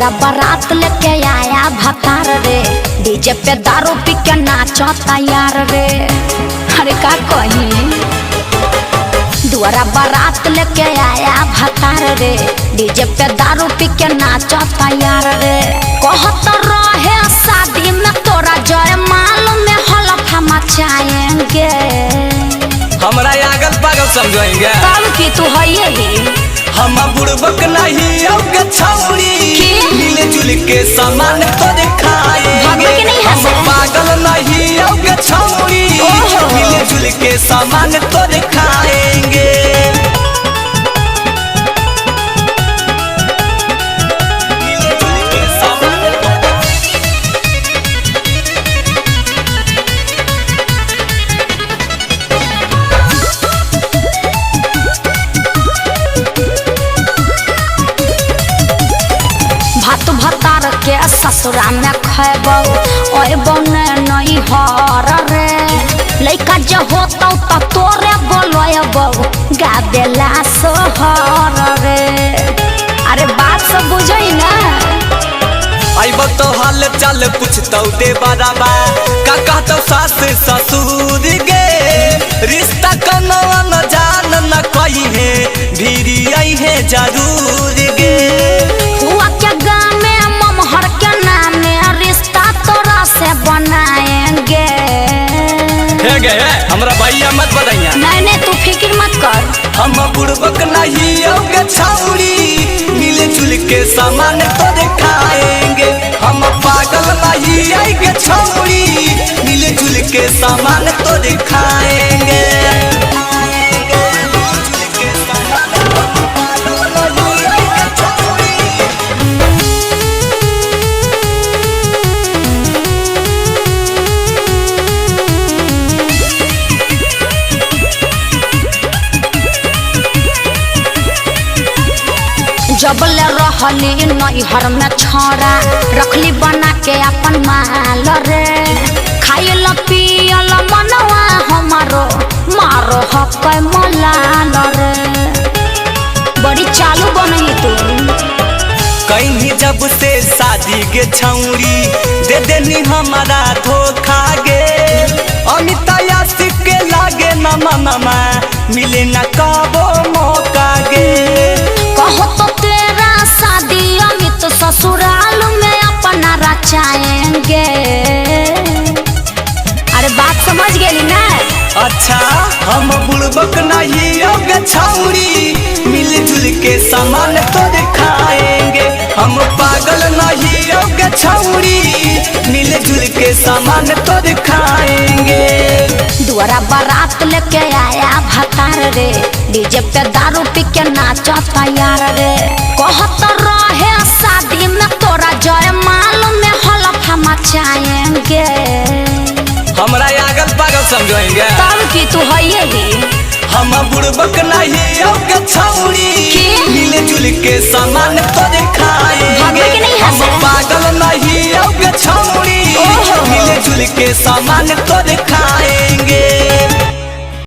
दुआरा बारात लेके आया भतार रे, डीजे पे दारू पी के नाचो तैयार रे। अरे का कहीं दुआरा बारात लेके आया भतार रे, डीजे पे दारू पी के नाचो तैयार रे। कहत रहे शादी में तोरा जयमाल में हलफा मचाएंगे, हमरा अगल पागल समझेंगे तब की तू है ही हम बुड़बक नहीं आओगे छौरी, मिले जुल के सामान तो दिखाएंगे। हम पागल नहीं आओगे छौरी, मिले जुल के सामान तो दिखाएंगे। भात भतार के ससुरा में खैबौ बने नहीं हर रे। लैका जे होतौ त तोरे बोलबौ गाबेला सोहर रे। अरे बात सब बुझै ना, आइब तो हाल चाल पूछतौ दे बराबा, का कहतौ सास ससुर गे। रिश्ता कनवा न जान न कही है, भीरी आई है जरूर गे। हुआ के गाँव में ममहर के नाम में रिश्ता तोरा से बनाएंगे। हे गे हमरा भैया मत बताइया, नहीं तू फिक्र मत कर। हम बुड़बक नहीं आओगे छौरी, मिले जुल के सामान तो दिखाएंगे। हम पागल नहीं आएंगे छौरी, मिले जुल के सामान तो दिखाएंगे। जबले रहली नैहर में छोरा, रखली बना के अपन माल रे। खाइल पियल मनवा हमारो मारो हक मलाल रे। बड़ी चालू बनही तू, कहीं जब से शादी के छौरी, दे देनी हमारा धोखा गे। अमिता यासिक के लागे न मामा, मिले न कबो मौका गे। कहो तो तेरा शादी अमित ससुराल में अपना रचाएंगे। अरे बात समझ गेली ना। अच्छा हम बुड़बक नहीं आओगे छौरी, मिल जुल के सामान तो दिखाएंगे। हम पागल नहीं आओगे छौरी, मिल जुल के सामान तो दिखाएंगे। दुआरा बारात लेके आया भतार रे, डीजे पे दारू पी के नाचो तैयार रे। कहत रहे शादी में तोरा जयमाल में हलफा मचाएंगे। हमरा अगल पागल समझेंगे, तब की तू है ही हम बुड़बक नहीं आओगे छौरी, मिले जुल के सामान तो दिखाएंगे। हम पागल नहीं आओगे छौरी, मिले जुल के सामान तो दिखाएंगे।